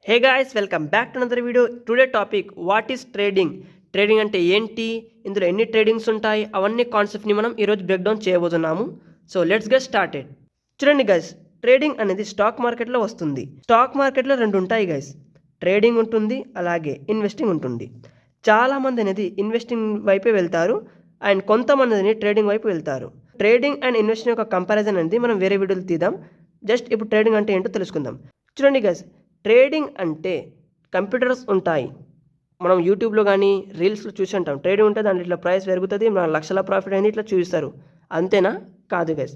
Hey guys, welcome back to another video. Today topic what is trading. Trading అంటే ఏంటి, ఇందులో ఎన్ని tradings ఉంటాయి, అవన్నీ కాన్సెప్ట్ని మనం ఈరోజు బ్రేక్ డౌన్ చేయబోతున్నాము. So let's get started. చూడండి గైస్, ట్రేడింగ్ అనేది స్టాక్ మార్కెట్లో వస్తుంది. స్టాక్ మార్కెట్లో రెండు ఉంటాయి గైస్, ట్రేడింగ్ ఉంటుంది, అలాగే ఇన్వెస్టింగ్ ఉంటుంది. చాలామంది అనేది ఇన్వెస్టింగ్ వైపే వెళ్తారు అండ్ కొంతమంది అనేది ట్రేడింగ్ వైపు వెళ్తారు. ట్రేడింగ్ అండ్ ఇన్వెస్టింగ్ యొక్క కంపారిజన్ అనేది మనం వేరే వీడియోలు తీద్దాం. జస్ట్ ఇప్పుడు ట్రేడింగ్ అంటే ఏంటో తెలుసుకుందాం. చూడండి గైస్, ట్రేడింగ్ అంటే కంప్యూటర్స్ ఉంటాయి, మనం యూట్యూబ్లో కానీ రీల్స్లో చూసి ఉంటాం. ట్రేడింగ్ ఉంటే దాంట్లో ఇట్లా ప్రైస్ పెరుగుతుంది, మన లక్షల ప్రాఫిట్ అనేది ఇట్లా చూపిస్తారు. అంతేనా? కాదు గైస్.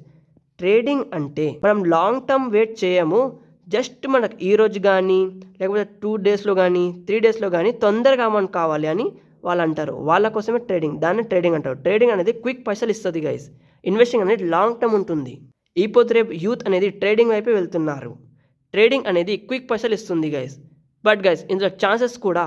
ట్రేడింగ్ అంటే మనం లాంగ్ టర్మ్ వెయిట్ చేయము. జస్ట్ మనకు ఈరోజు కానీ లేకపోతే 2 డేస్లో కానీ 3 డేస్లో కానీ తొందరగా అమౌంట్ కావాలి అని వాళ్ళు అంటారు. వాళ్ళ కోసమే ట్రేడింగ్, దాన్ని ట్రేడింగ్ అంటారు. ట్రేడింగ్ అనేది క్విక్ పైసలు ఇస్తుంది గైస్. ఇన్వెస్టింగ్ అనేది లాంగ్ టర్మ్ ఉంటుంది. ఈ పొద్దు రేపు యూత్ అనేది ట్రేడింగ్ వైపే వెళ్తున్నారు. ట్రేడింగ్ అనేది క్విక్ పైసలు ఇస్తుంది గైస్. బట్ గైస్, ఇందులో ఛాన్సెస్ కూడా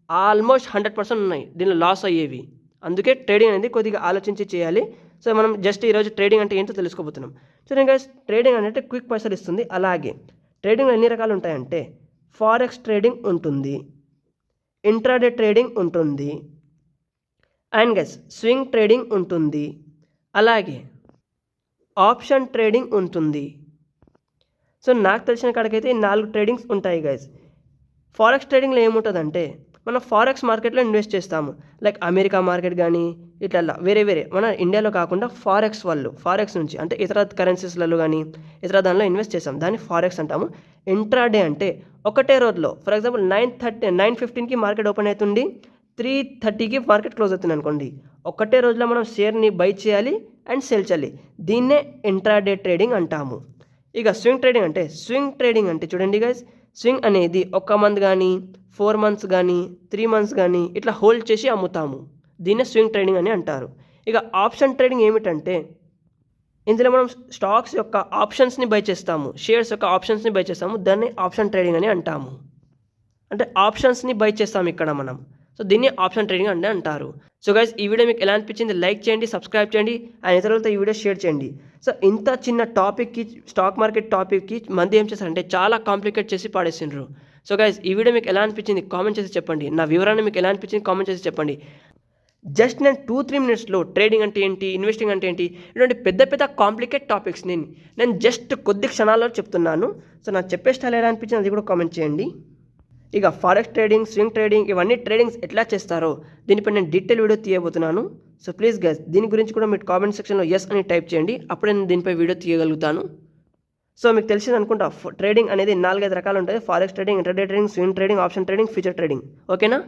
ఆల్మోస్ట్ 100% ఉన్నాయి దీనిలో లాస్ అయ్యేవి. అందుకే ట్రేడింగ్ అనేది కొద్దిగా ఆలోచించి చేయాలి. సో మనం జస్ట్ ఈరోజు ట్రేడింగ్ అంటే ఏంటో తెలుసుకోబోతున్నాం. చూడండి గైస్, ట్రేడింగ్ అనేది క్విక్ పైసలు ఇస్తుంది. అలాగే ట్రేడింగ్లో ఎన్ని రకాలు ఉంటాయంటే ఫారెక్స్ ట్రేడింగ్ ఉంటుంది, ఇంట్రాడే ట్రేడింగ్ ఉంటుంది, అండ్ గైస్ స్వింగ్ ట్రేడింగ్ ఉంటుంది, అలాగే ఆప్షన్ ట్రేడింగ్ ఉంటుంది. సో నాకు తెలిసిన కాడికైతే 4 ట్రేడింగ్స్ ఉంటాయి గైస్. ఫారెక్స్ ట్రేడింగ్లో ఏముంటుందంటే మనం ఫారెక్స్ మార్కెట్లో ఇన్వెస్ట్ చేస్తాము. లైక్ అమెరికా మార్కెట్ కానీ ఇట్లా వేరే మన ఇండియాలో కాకుండా ఫారెక్స్ నుంచి అంటే ఇతర కరెన్సీస్లలో కానీ ఇతర దానిలో ఇన్వెస్ట్ చేస్తాం, దాన్ని ఫారెక్స్ అంటాము. ఇంట్రాడే అంటే ఒకటే రోజులో, ఫర్ ఎగ్జాంపుల్ 9:15కి మార్కెట్ ఓపెన్ అవుతుంది, 3:30కి మార్కెట్ క్లోజ్ అవుతుంది అనుకోండి. ఒకటే రోజులో మనం షేర్ని బై చేయాలి అండ్ సెల్ చేయాలి. దీన్నే ఇంట్రాడే ట్రేడింగ్ అంటాము. ఇక స్వింగ్ ట్రేడింగ్ అంటే చూడండి గైస్, స్వింగ్ అనేది 1 మంత్ కానీ 4 మంత్స్ కానీ 3 మంత్స్ కానీ ఇట్లా హోల్డ్ చేసి అమ్ముతాము. దీన్నే స్వింగ్ ట్రేడింగ్ అని అంటారు. ఇక ఆప్షన్ ట్రేడింగ్ ఏమిటంటే ఇందులో మనం స్టాక్స్ యొక్క ఆప్షన్స్ని బై చేస్తాము, షేర్స్ యొక్క ఆప్షన్స్ని బై చేస్తాము. దాన్ని ఆప్షన్ ట్రేడింగ్ అని అంటాము. అంటే ఆప్షన్స్ని బై చేస్తాము ఇక్కడ మనం. సో దీన్ని ఆప్షన్ ట్రేడింగ్ అంటే అంటారు. సో గైస్, ఈ వీడియో మీకు ఎలా అనిపించింది లైక్ చేయండి, సబ్స్క్రైబ్ చేయండి అండ్ ఇతరులతో ఈ వీడియో షేర్ చేయండి. సో ఇంత చిన్న టాపిక్కి, స్టాక్ మార్కెట్ టాపిక్కి మంది ఏం చేస్తారంటే చాలా కాంప్లికేట్ చేసి పాడేసిండ్రు. సో గైస్, ఈ వీడియో మీకు ఎలా అనిపించింది కామెంట్ చేసి చెప్పండి. నా వివరాన్ని మీకు ఎలా అనిపించింది కామెంట్ చేసి చెప్పండి. జస్ట్ నేను 2-3 మినిట్స్లో ట్రేడింగ్ అంటే ఏంటి, ఇన్వెస్టింగ్ అంటే ఏంటి, ఇటువంటి పెద్ద కాంప్లికేట్ టాపిక్స్ నేను జస్ట్ కొద్ది క్షణాల్లో చెప్తున్నాను. సో నాకు చెప్పే స్టైల్ ఎలా అనిపించింది అది కూడా కామెంట్ చేయండి. ఇక ఫారెక్స్ ట్రేడింగ్, స్వింగ్ ట్రేడింగ్, ఇవన్నీ ట్రేడింగ్స్ ఎట్లా చేస్తారో దీనిపై నేను డీటెయిల్ వీడియో తీయబోతున్నాను. సో ప్లీజ్ గైస్, దీని గురించి కూడా మీరు కామెంట్ సెక్షన్లో ఎస్ అని టైప్ చేయండి, అప్పుడే నేను దీనిపై వీడియో తీయగలుగుతాను. సో మీకు తెలిసింది అనుకుంటా, ట్రేడింగ్ అనేది 4-5 రకాలు ఉంటుంది. Forex trading, intraday trading, swing trading, option trading, future trading. ఓకేనా?